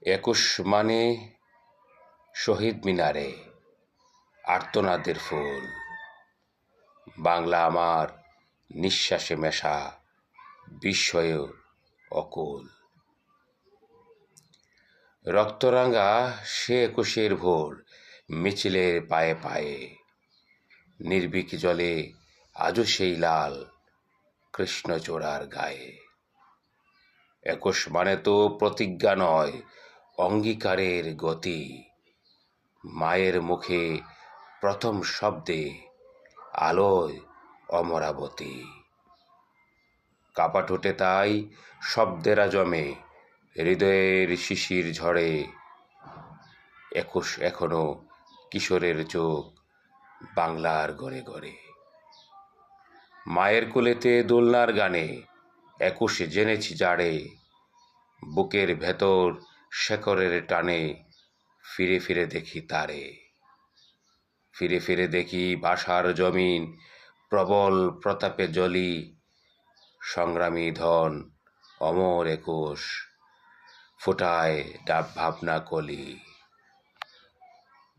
একুশ মানে শহীদ মিনারে আর্তনাদের ফুল, বাংলা আমার নিঃশ্বাসে মেশা, বিস্ময়ে অকুল। রক্তরাঙা সে একুশের ভোর, মিছিলের পায়ে পায়ে, নির্ভীক জলে আজও সেই লাল কৃষ্ণচূড়ার গায়ে। একুশ মানে তো প্রতিজ্ঞা নয়, অঙ্গীকারের গতি, মায়ের মুখে প্রথম শব্দে, আলোয় অমরাবতী। কাপা ঠোঁটে তাই শব্দেরা জমে, হৃদয়ের শিশির ঝড়ে। একুশ এখনো কিশোরের চোখ, বাংলার ঘরে ঘরে। মায়ের কোলেতে দোলনার গানে একুশ জেনেছি জাড়ে, বুকের ভেতর শেকরের টানে ফিরে ফিরে দেখি তারে। ফিরে ফিরে দেখি ভাষার জমিন, প্রবল প্রতাপে জ্বলি, সংগ্রামী ধন অমর একুশ, ফোটায় ডাব ভাবনা কলি।